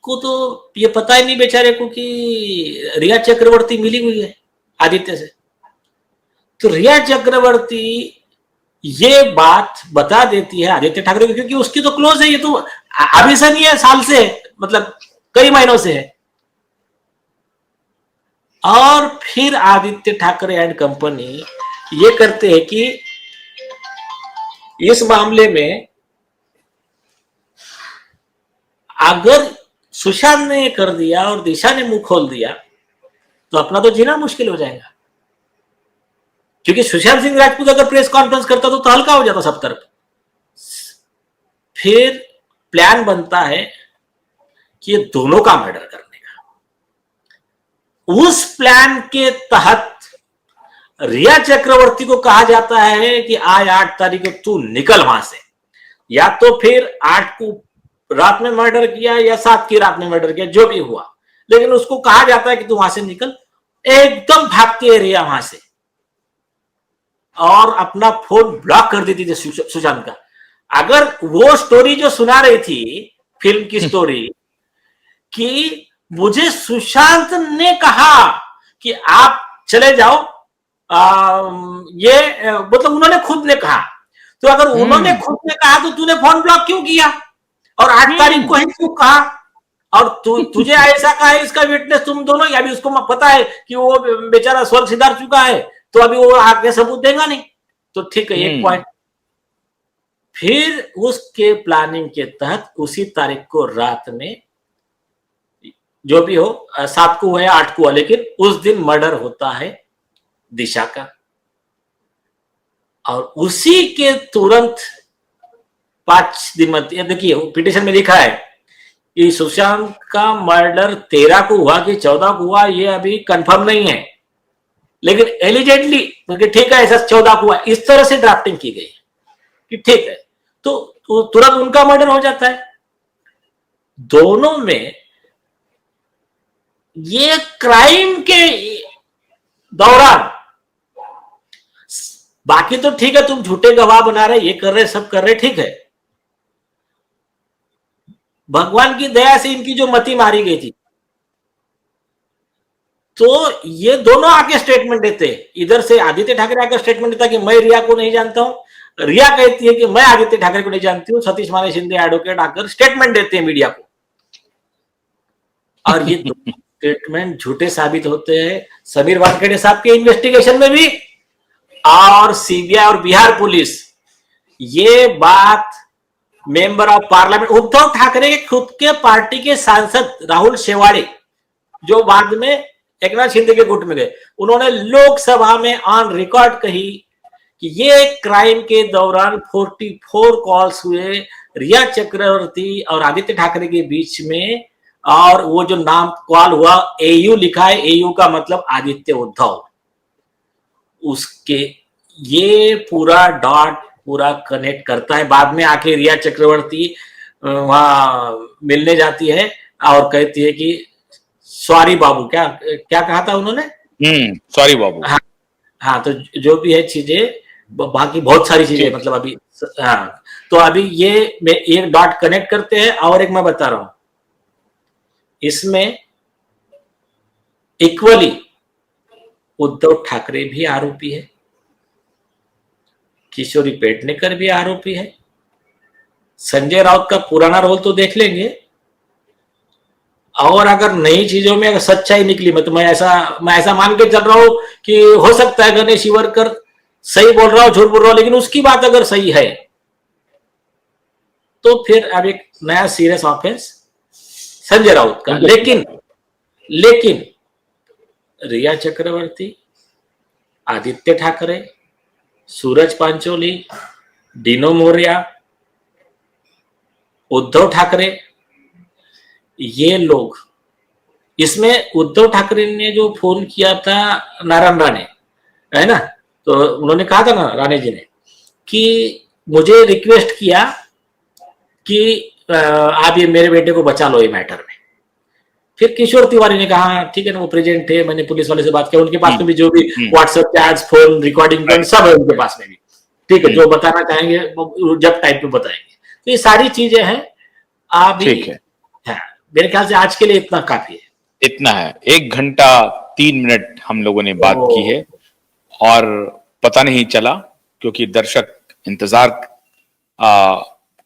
उसको तो ये पता ही नहीं बेचारे को कि रिया चक्रवर्ती मिली हुई है आदित्य से। तो रिया चक्रवर्ती ये बात बता देती है आदित्य ठाकरे को, क्योंकि उसकी तो क्लोज है, ये तो अभी से नहीं है, साल से, मतलब कई महीनों से है। और फिर आदित्य ठाकरे एंड कंपनी ये करते हैं कि इस मामले में अगर सुशांत ने कर दिया और दिशा ने मुंह खोल दिया तो अपना तो जीना मुश्किल हो जाएगा, क्योंकि सुशांत सिंह राजपूत अगर प्रेस कॉन्फ्रेंस करता तो हल्का हो जाता सब तरफ। फिर प्लान बनता है कि ये दोनों का मर्डर करने का। उस प्लान के तहत रिया चक्रवर्ती को कहा जाता है कि आज 8 तारीख को तू निकल वहां से, या तो फिर 8 को रात में मर्डर किया या 7 की रात में मर्डर किया, जो भी हुआ, लेकिन उसको कहा जाता है कि तू वहां से निकल। एकदम भागती है रिया वहां से और अपना फोन ब्लॉक कर देती थी सुशांत का। अगर वो स्टोरी जो सुना रही थी, फिल्म की स्टोरी, कि मुझे सुशांत ने कहा कि आप चले जाओ, ये मतलब उन्होंने खुद ने कहा, तो अगर उन्होंने खुद ने कहा तो तूने फोन ब्लॉक क्यों किया और 8 तारीख को ही क्यों कहा, और तुझे ऐसा कहा है, इसका विटनेस तुम दोनों ही। अभी उसको पता है कि वो बेचारा स्वर्ग सिधार चुका है, तो अभी वो आगे सबूत देगा नहीं, तो ठीक है, एक पॉइंट। फिर उसके प्लानिंग के तहत उसी तारीख को रात में, जो भी हो, 7 को हुआ या 8 को हुआ, लेकिन उस दिन मर्डर होता है दिशा का। और उसी के तुरंत 5 दिन में, देखिए पिटिशन में लिखा है कि सुशांत का मर्डर 13 को हुआ कि 14 को हुआ, ये अभी कंफर्म नहीं है, लेकिन एलिजेंटली ठीक है, ऐसा 14 को हुआ, इस तरह से ड्राफ्टिंग की गई कि ठीक है, तो तुरंत उनका मर्डर हो जाता है। दोनों में ये क्राइम के दौरान, बाकी तो ठीक है, तुम झूठे गवाह बना रहे, ये कर रहे, सब कर रहे, ठीक है, भगवान की दया से इनकी जो मति मारी गई थी, तो ये दोनों आके स्टेटमेंट देते। इधर से आदित्य ठाकरे आकर स्टेटमेंट देता कि मैं रिया को नहीं जानता हूं, रिया कहती है कि मैं आदित्य ठाकरे को नहीं जानती हूं, सतीश माने शिंदे एडवोकेट आकर स्टेटमेंट देते हैं मीडिया को, और ये स्टेटमेंट झूठे साबित होते हैं समीर वानखेड़े साहब के इन्वेस्टिगेशन में भी, और सीबीआई और बिहार पुलिस। ये बात member of parliament Uddhav Thackeray के खुद के पार्टी के सांसद राहुल शेवाड़े, जो बाद में एकनाथ शिंदे के गुट में गए, उन्होंने लोकसभा में ऑन रिकॉर्ड कही कि ये क्राइम के दौरान 44 कॉल्स हुए रिया चक्रवर्ती और आदित्य ठाकरे के बीच में, और वो जो नाम कॉल हुआ एयू लिखा है, एयू का मतलब आदित्य उद्धव, उसके ये पूरा डॉट पूरा कनेक्ट करता है। बाद में आके रिया चक्रवर्ती वहां मिलने जाती है और कहती है कि सॉरी बाबू, क्या क्या कहा था उन्होंने, सॉरी बाबू। हाँ, तो जो भी है चीजें, बाकी बहुत सारी चीजें, मतलब अभी, हाँ, तो अभी ये एक डॉट कनेक्ट करते हैं, और एक मैं बता रहा हूं, इसमें इक्वली उद्धव ठाकरे भी आरोपी है, किशोरी पेडनेकर भी आरोपी है, संजय राउत का पुराना रोल तो देख लेंगे, और अगर नई चीजों में अगर सच्चाई निकली, मैं ऐसा मान के चल रहा हूं कि हो सकता है गणेश शिवरकर सही बोल रहा हो, झूठ बोल रहा हो, लेकिन उसकी बात अगर सही है तो फिर अब एक नया सीरियस ऑफेंस संजय राउत का। लेकिन रिया चक्रवर्ती, आदित्य ठाकरे, सूरज पांचोली, डिनो मोरिया, उद्धव ठाकरे, ये लोग, इसमें उद्धव ठाकरे ने जो फोन किया था नारायण राणे, है ना, तो उन्होंने कहा था ना, राणे जी ने, कि मुझे रिक्वेस्ट किया कि आप ये मेरे बेटे को बचा लो ये मैटर में। फिर किशोर तिवारी ने कहा ठीक है ना, वो प्रेजेंट थे, मैंने पुलिस वाले से बात किया, उनके पास में भी जो भी व्हाट्सएप चैट्स, फोन रिकॉर्डिंग सब है उनके पास में भी, ठीक है, जो बताना चाहेंगे जब टाइप पे बताएंगे। तो ये सारी चीजें हैं, आप ठीक है, मेरे ख्याल से आज के लिए इतना काफी है। इतना है, 1 घंटा 3 मिनट हम लोगों ने बात की है और पता नहीं चला, क्योंकि दर्शक इंतजार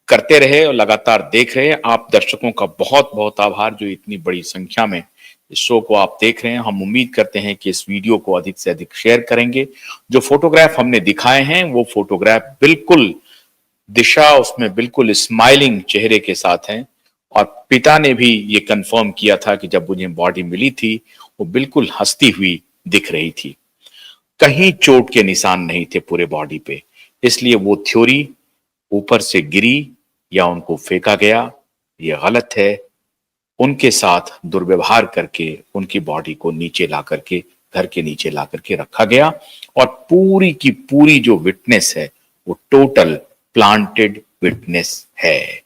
करते रहे और लगातार देख रहे हैं। आप दर्शकों का बहुत बहुत आभार जो इतनी बड़ी संख्या में इस शो को आप देख रहे हैं। हम उम्मीद करते हैं कि इस वीडियो को अधिक से अधिक शेयर करेंगे। जो फोटोग्राफ हमने दिखाए हैं वो फोटोग्राफ बिल्कुल दिशा उसमें बिल्कुल स्माइलिंग चेहरे के साथ हैं, और पिता ने भी ये कंफर्म किया था कि जब उन्हें बॉडी मिली थी वो बिल्कुल हंसती हुई दिख रही थी। कहीं चोट के निशान नहीं थे पूरे बॉडी पे, इसलिए वो थ्योरी ऊपर से गिरी या उनको फेंका गया ये गलत है। उनके साथ दुर्व्यवहार करके उनकी बॉडी को नीचे ला करके, घर के नीचे ला करके रखा गया, और पूरी की पूरी जो विटनेस है वो टोटल प्लांटेड विटनेस है।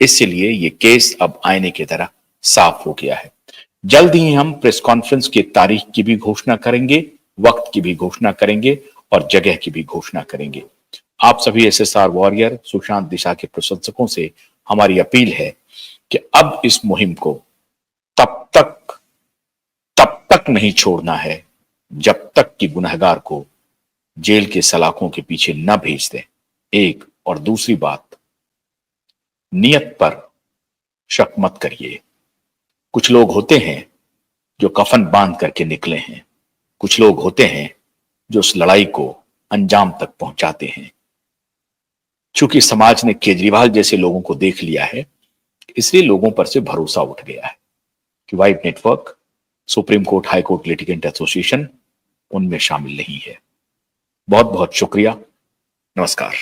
इसलिए ये केस अब आईने की तरह साफ हो गया है। जल्द ही हम प्रेस कॉन्फ्रेंस की तारीख की भी घोषणा करेंगे, वक्त की भी घोषणा करेंगे और जगह की भी घोषणा करेंगे। आप सभी एसएसआर वॉरियर सुशांत दिशा के प्रशंसकों से हमारी अपील है कि अब इस मुहिम को तब तक नहीं छोड़ना है जब तक कि गुनहगार को जेल के सलाखों के पीछे न भेज दें। एक और दूसरी बात, नियत पर शक मत करिए। कुछ लोग होते हैं जो कफन बांध करके निकले हैं, कुछ लोग होते हैं जो उस लड़ाई को अंजाम तक पहुंचाते हैं। चूंकि समाज ने केजरीवाल जैसे लोगों को देख लिया है, इसलिए लोगों पर से भरोसा उठ गया है कि vibe network, supreme court, high court litigant association उनमें शामिल नहीं है। बहुत बहुत शुक्रिया। नमस्कार।